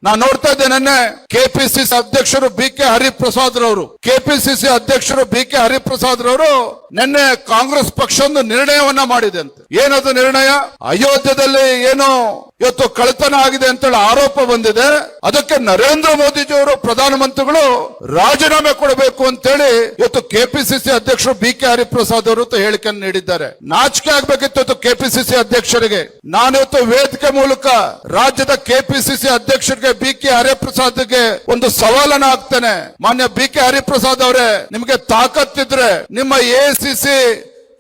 ನಾನು ನೋಡ್ತಾ ಇದ್ದೆ ನಿನ್ನೆ ಕೆಪಿಸಿಸಿ ಅಧ್ಯಕ್ಷರು ಬಿ.ಕೆ. ಹರಿಪ್ರಸಾದ್ ರವರು ನಿನ್ನೆ ಕಾಂಗ್ರೆಸ್ ಪಕ್ಷ ಒಂದು ನಿರ್ಣಯವನ್ನ ಮಾಡಿದೆ ಅಂತ. ಏನದು ನಿರ್ಣಯ? ಅಯೋಧ್ಯದಲ್ಲಿ ಏನು ಇವತ್ತು ಕಳ್ಳತನ ಆಗಿದೆ ಅಂತೇಳಿ ಆರೋಪ ಬಂದಿದೆ. ಅದಕ್ಕೆ ನರೇಂದ್ರ ಮೋದಿಜಿಯವರು ಪ್ರಧಾನಮಂತ್ರಿಗಳು ರಾಜೀನಾಮೆ ಕೊಡಬೇಕು ಅಂತೇಳಿ ಇವತ್ತು ಕೆಪಿಸಿಸಿ ಅಧ್ಯಕ್ಷರು ಬಿ.ಕೆ. ಹರಿಪ್ರಸಾದ್ ಅವರು ಹೇಳಿಕೆಯನ್ನು ನೀಡಿದ್ದಾರೆ. ನಾಚಿಕೆ ಆಗ್ಬೇಕಿತ್ತು ಇವತ್ತು ಕೆಪಿಸಿಸಿ ಅಧ್ಯಕ್ಷರಿಗೆ. ನಾನು ಇವತ್ತು ವೇದಿಕೆ ಮೂಲಕ ರಾಜ್ಯದ ಕೆಪಿಸಿಸಿ ಅಧ್ಯಕ್ಷರಿಗೆ ಬಿ.ಕೆ. ಹರಿಪ್ರಸಾದ್ಗೆ ಒಂದು ಸವಾಲನ್ನ ಹಾಕ್ತೇನೆ. ಮಾನ್ಯ ಬಿ.ಕೆ. ಹರಿಪ್ರಸಾದ್ ಅವರೇ, ನಿಮಗೆ ತಾಕತ್ತಿದ್ರೆ ನಿಮ್ಮ ಎಐಸಿಸಿ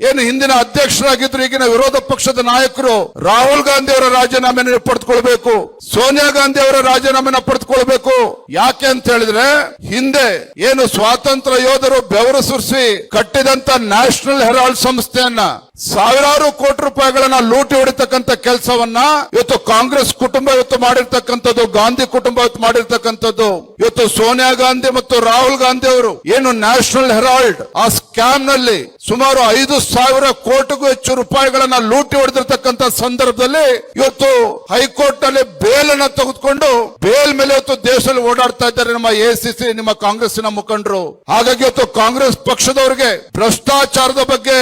ಏನು ಹಿಂದಿನ ಅಧ್ಯಕ್ಷರಾಗಿದ್ರು ಈಗಿನ ವಿರೋಧ ಪಕ್ಷದ ನಾಯಕರು ರಾಹುಲ್ ಗಾಂಧಿ ಅವರ ರಾಜೀನಾಮೆನ ಪಡೆದುಕೊಳ್ಬೇಕು, ಸೋನಿಯಾ ಗಾಂಧಿ ಅವರ ರಾಜೀನಾಮೆನ ಪಡೆದುಕೊಳ್ಬೇಕು. ಯಾಕೆ ಅಂತ ಹೇಳಿದ್ರೆ, ಹಿಂದೆ ಏನು ಸ್ವಾತಂತ್ರ್ಯ ಯೋಧರು ಬೆವರು ಸುರಿಸಿ ಕಟ್ಟಿದಂತ ನ್ಯಾಷನಲ್ ಹೆರಾಲ್ಡ್ ಸಂಸ್ಥೆಯನ್ನ ಸಾವಿರಾರು ಕೋಟಿ ರೂಪಾಯಿಗಳನ್ನ ಲೂಟಿ ಹೊಡಿತಕ್ಕಂಥ ಕೆಲಸವನ್ನ ಇವತ್ತು ಕಾಂಗ್ರೆಸ್ ಕುಟುಂಬ ಇವತ್ತು ಮಾಡಿರ್ತಕ್ಕಂಥದ್ದು, ಗಾಂಧಿ ಕುಟುಂಬ ಇವತ್ತು ಮಾಡಿರ್ತಕ್ಕಂಥದ್ದು. ಇವತ್ತು ಸೋನಿಯಾ ಗಾಂಧಿ ಮತ್ತು ರಾಹುಲ್ ಗಾಂಧಿ ಅವರು ಏನು ನ್ಯಾಷನಲ್ ಹೆರಾಲ್ಡ್ ಆ ಸ್ಕ್ಯಾಮ್ ನಲ್ಲಿ ಸುಮಾರು 5,000 ಕೋಟಿಗೂ ಹೆಚ್ಚು ರೂಪಾಯಿಗಳನ್ನ ಲೂಟಿ ಹೊಡೆದಿರ್ತಕ್ಕಂಥ ಸಂದರ್ಭದಲ್ಲಿ ಇವತ್ತು ಹೈಕೋರ್ಟ್ ನಲ್ಲಿ ಬೇಲ್ ಅನ್ನ ತೆಗೆದುಕೊಂಡು ಬೇಲ್ ಮೇಲೆ ಇವತ್ತು ದೇಶದಲ್ಲಿ ಓಡಾಡ್ತಾ ಇದ್ದಾರೆ ನಮ್ಮ ಎಐಸಿಸಿ, ನಿಮ್ಮ ಕಾಂಗ್ರೆಸ್ಸಿನ ಮುಖಂಡರು. ಹಾಗಾಗಿ ಇವತ್ತು ಕಾಂಗ್ರೆಸ್ ಪಕ್ಷದವರಿಗೆ ಭ್ರಷ್ಟಾಚಾರದ ಬಗ್ಗೆ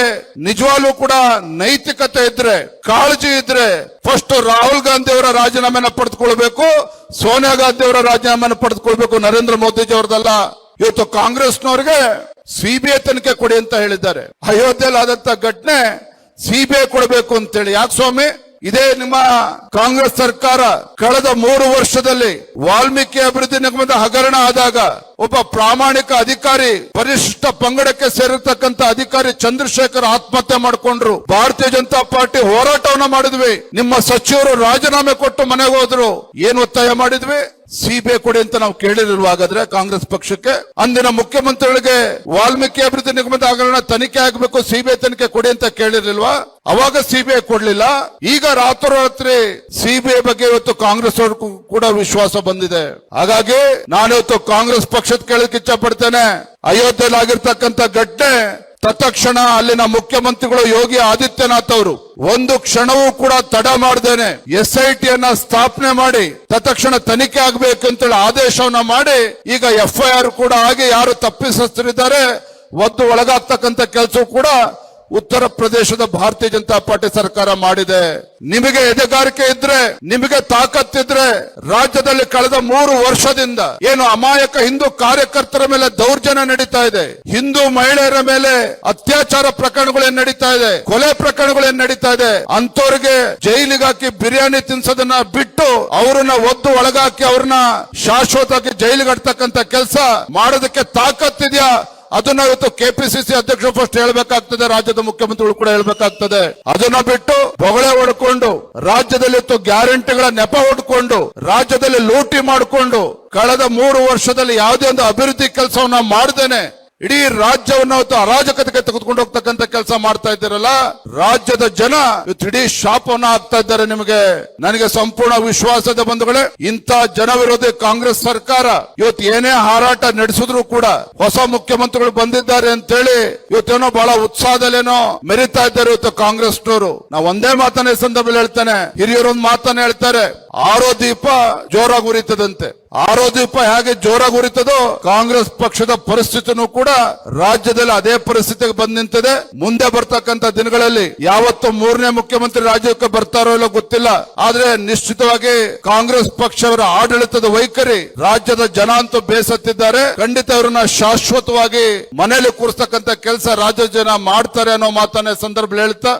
ನಿಜವಾಗ್ಲೂ ಕೂಡ ನೈತಿಕತೆ ಇದ್ರೆ, ಕಾಳಜಿ ಇದ್ರೆ ಫಸ್ಟ್ ರಾಹುಲ್ ಗಾಂಧಿ ಅವರ ರಾಜೀನಾಮೆನ ಪಡೆದುಕೊಳ್ಬೇಕು, ಸೋನಿಯಾ ಗಾಂಧಿ ಅವರ ರಾಜೀನಾಮೆನ ಪಡೆದುಕೊಳ್ಬೇಕು, ನರೇಂದ್ರ ಮೋದಿಜಿ ಅವರದಲ್ಲ. ಇವತ್ತು ಕಾಂಗ್ರೆಸ್ನವರಿಗೆ ಸಿಬಿಐ ತನಿಖೆ ಕೊಡಿ ಅಂತ ಹೇಳಿದ್ದಾರೆ. ಅಯೋಧ್ಯೆಯಲ್ಲಿ ಆದಂತ ಘಟನೆ ಸಿಬಿಐ ಕೊಡಬೇಕು ಅಂತೇಳಿ. ಯಾಕೆ ಸ್ವಾಮಿ? ಇದೇ ನಿಮ್ಮ ಕಾಂಗ್ರೆಸ್ ಸರ್ಕಾರ ಕಳೆದ 3 ವರ್ಷದಲ್ಲಿ ವಾಲ್ಮೀಕಿ ಅಭಿವೃದ್ಧಿ ನಿಗಮದ ಹಗರಣ ಆದಾಗ ಒಬ್ಬ ಪ್ರಾಮಾಣಿಕ ಅಧಿಕಾರಿ, ಪರಿಶಿಷ್ಟ ಪಂಗಡಕ್ಕೆ ಸೇರಿರ್ತಕ್ಕಂಥ ಅಧಿಕಾರಿ ಚಂದ್ರಶೇಖರ್ ಆತ್ಮಹತ್ಯೆ ಮಾಡಿಕೊಂಡ್ರು. ಭಾರತೀಯ ಜನತಾ ಪಾರ್ಟಿ ಹೋರಾಟವನ್ನ ಮಾಡಿದ್ವಿ. ನಿಮ್ಮ ಸಚಿವರು ರಾಜೀನಾಮೆ ಕೊಟ್ಟು ಮನೆಗೆ ಹೋದ್ರು. ಏನ್ ಒತ್ತಾಯ ಮಾಡಿದ್ವಿ? ಸಿಬಿಐ ಕೊಡಿ ಅಂತ ನಾವು ಕೇಳಿರ್ಲಿಲ್ವಾ? ಹಾಗಾದ್ರೆ ಕಾಂಗ್ರೆಸ್ ಪಕ್ಷಕ್ಕೆ ಅಂದಿನ ಮುಖ್ಯಮಂತ್ರಿಗಳಿಗೆ ವಾಲ್ಮೀಕಿ ಅಭಿವೃದ್ಧಿ ನಿಗಮದ ಹಗರಣ ತನಿಖೆ ಆಗಬೇಕು, ಸಿಬಿಐ ತನಿಖೆ ಕೊಡಿ ಅಂತ ಕೇಳಿರ್ಲಿಲ್ವಾ? ಅವಾಗ ಸಿಬಿಐ ಕೊಡ್ಲಿಲ್ಲ. ಈಗ ರಾತ್ರೋರಾತ್ರಿ ಸಿಬಿಐ ಬಗ್ಗೆ ಇವತ್ತು ಕಾಂಗ್ರೆಸ್ ಅವ್ರಿಗೂ ಕೂಡ ವಿಶ್ವಾಸ ಬಂದಿದೆ. ಹಾಗಾಗಿ ನಾನಿವತ್ತು ಕಾಂಗ್ರೆಸ್ ಪಕ್ಷದ ಕೇಳಕ್ಕೆ ಇಚ್ಛೆ ಪಡ್ತೇನೆ, ಅಯೋಧ್ಯೆಯಲ್ಲಿ ಆಗಿರ್ತಕ್ಕಂಥ ಘಟನೆ ತತ್ಕ್ಷಣ ಅಲ್ಲಿನ ಮುಖ್ಯಮಂತ್ರಿಗಳು ಯೋಗಿ ಆದಿತ್ಯನಾಥ್ ಅವರು ಒಂದು ಕ್ಷಣವೂ ಕೂಡ ತಡ ಮಾಡದೇನೆ ಎಸ್ಐಟಿ ಅನ್ನ ಸ್ಥಾಪನೆ ಮಾಡಿ ತತ್ಕ್ಷಣ ತನಿಖೆ ಆಗಬೇಕು ಅಂತೇಳಿ ಆದೇಶವನ್ನ ಮಾಡಿ ಈಗ ಎಫ್ಐಆರ್ ಕೂಡ ಆಗಿ ಯಾರು ತಪ್ಪಿತಸ್ಥರಿದ್ದಾರೆ ಒದ್ದು ಒಳಗಾಗ್ತಕ್ಕಂಥ ಕೆಲಸ ಕೂಡ ಉತ್ತರ ಪ್ರದೇಶದ ಭಾರತೀಯ ಜನತಾ ಪಾರ್ಟಿ ಸರ್ಕಾರ ಮಾಡಿದೆ. ನಿಮಗೆ ಎದೆಗಾರಿಕೆ ಇದ್ರೆ, ನಿಮಗೆ ತಾಕತ್ತಿದ್ರೆ ರಾಜ್ಯದಲ್ಲಿ ಕಳೆದ 3 ವರ್ಷದಿಂದ ಏನು ಅಮಾಯಕ ಹಿಂದೂ ಕಾರ್ಯಕರ್ತರ ಮೇಲೆ ದೌರ್ಜನ್ಯ ನಡೀತಾ ಇದೆ, ಹಿಂದೂ ಮಹಿಳೆಯರ ಮೇಲೆ ಅತ್ಯಾಚಾರ ಪ್ರಕರಣಗಳೇನ್ ನಡೀತಾ ಇದೆ, ಕೊಲೆ ಪ್ರಕರಣಗಳೇನ್ ನಡೀತಾ ಇದೆ, ಅಂತವರಿಗೆ ಜೈಲಿಗೆ ಹಾಕಿ ಬಿರಿಯಾನಿ ತಿನ್ಸೋದನ್ನ ಬಿಟ್ಟು ಅವರನ್ನ ಒದ್ದು ಒಳಗಾಕಿ ಅವ್ರನ್ನ ಶಾಶ್ವತವಾಗಿ ಜೈಲಿಗೆ ಹಾಕ್ತಕ್ಕಂಥ ಕೆಲಸ ಮಾಡೋದಕ್ಕೆ ತಾಕತ್ತಿದ್ಯಾ? ಅದನ್ನ ಇವತ್ತು ಕೆಪಿಸಿಸಿ ಅಧ್ಯಕ್ಷರು ಫಸ್ಟ್ ಹೇಳ್ಬೇಕಾಗ್ತದೆ, ರಾಜ್ಯದ ಮುಖ್ಯಮಂತ್ರಿಗಳು ಕೂಡ ಹೇಳ್ಬೇಕಾಗ್ತದೆ. ಅದನ್ನ ಬಿಟ್ಟು ಬೊಗಳೆ ಹೊಡ್ಕೊಂಡು ರಾಜ್ಯದಲ್ಲಿ ಗ್ಯಾರಂಟಿಗಳ ನೆಪ ಹೊಡ್ಕೊಂಡು ರಾಜ್ಯದಲ್ಲಿ ಲೂಟಿ ಮಾಡಿಕೊಂಡು ಕಳೆದ 3 ವರ್ಷದಲ್ಲಿ ಯಾವುದೇ ಒಂದು ಅಭಿವೃದ್ಧಿ ಕೆಲಸವನ್ನ ಮಾಡದೇನೆ ಇಡೀ ರಾಜ್ಯವನ್ನು ಅರಾಜಕತೆಗೆ ತೆಗೆದುಕೊಂಡು ಹೋಗ್ತಕ್ಕಂಥ ಕೆಲಸ ಮಾಡ್ತಾ ಇದ್ದೀರಲ್ಲ, ರಾಜ್ಯದ ಜನ ಇವತ್ತು ಇಡೀ ಶಾಪವನ್ನ ಹಾಕ್ತಾ ಇದ್ದಾರೆ ನಿಮಗೆ. ನನಗೆ ಸಂಪೂರ್ಣ ವಿಶ್ವಾಸದ ಬಂಧುಗಳೇ, ಇಂಥ ಜನ ವಿರೋಧಿ ಕಾಂಗ್ರೆಸ್ ಸರ್ಕಾರ ಇವತ್ತು ಏನೇ ಹಾರಾಟ ನಡೆಸಿದ್ರು ಕೂಡ ಹೊಸ ಮುಖ್ಯಮಂತ್ರಿಗಳು ಬಂದಿದ್ದಾರೆ ಅಂತೇಳಿ ಇವತ್ತೇನೋ ಬಹಳ ಉತ್ಸಾಹದಲ್ಲೇನೋ ಮೆರಿತಾ ಇದ್ದಾರೆ ಇವತ್ತು ಕಾಂಗ್ರೆಸ್ನವರು. ನಾವು ಒಂದೇ ಮಾತನ್ನ ಈ ಸಂದರ್ಭದಲ್ಲಿ ಹೇಳ್ತಾನೆ, ಹಿರಿಯರೊಂದು ಮಾತನ್ನ ಹೇಳ್ತಾರೆ, ಆರೋ ದೀಪ ಜೋರಾಗಿ ಉರಿತದಂತೆ. ಆರೋ ದೀಪ ಹೇಗೆ ಜೋರಾಗಿ ಉರಿತದೋ ಕಾಂಗ್ರೆಸ್ ಪಕ್ಷದ ಪರಿಸ್ಥಿತಿನೂ ಕೂಡ ರಾಜ್ಯದಲ್ಲಿ ಅದೇ ಪರಿಸ್ಥಿತಿಗೆ ಬಂದ್ ನಿಂತಿದೆ. ಮುಂದೆ ಬರ್ತಕ್ಕಂಥ ದಿನಗಳಲ್ಲಿ ಯಾವತ್ತು 3ನೇ ಮುಖ್ಯಮಂತ್ರಿ ರಾಜ್ಯಕ್ಕೆ ಬರ್ತಾರೋ ಇಲ್ಲೋ ಗೊತ್ತಿಲ್ಲ, ಆದ್ರೆ ನಿಶ್ಚಿತವಾಗಿ ಕಾಂಗ್ರೆಸ್ ಪಕ್ಷವರ ಆಡಳಿತದ ವೈಖರಿ ರಾಜ್ಯದ ಜನ ಅಂತೂ ಬೇಸತ್ತಿದ್ದಾರೆ. ಖಂಡಿತ ಅವರನ್ನ ಶಾಶ್ವತವಾಗಿ ಮನೆಯಲ್ಲಿ ಕೂರಿಸ್ತಕ್ಕಂಥ ಕೆಲಸ ರಾಜ್ಯದ ಜನ ಮಾಡ್ತಾರೆ ಅನ್ನೋ ಮಾತನ್ನ ಸಂದರ್ಭದಲ್ಲಿ ಹೇಳ್ತಾ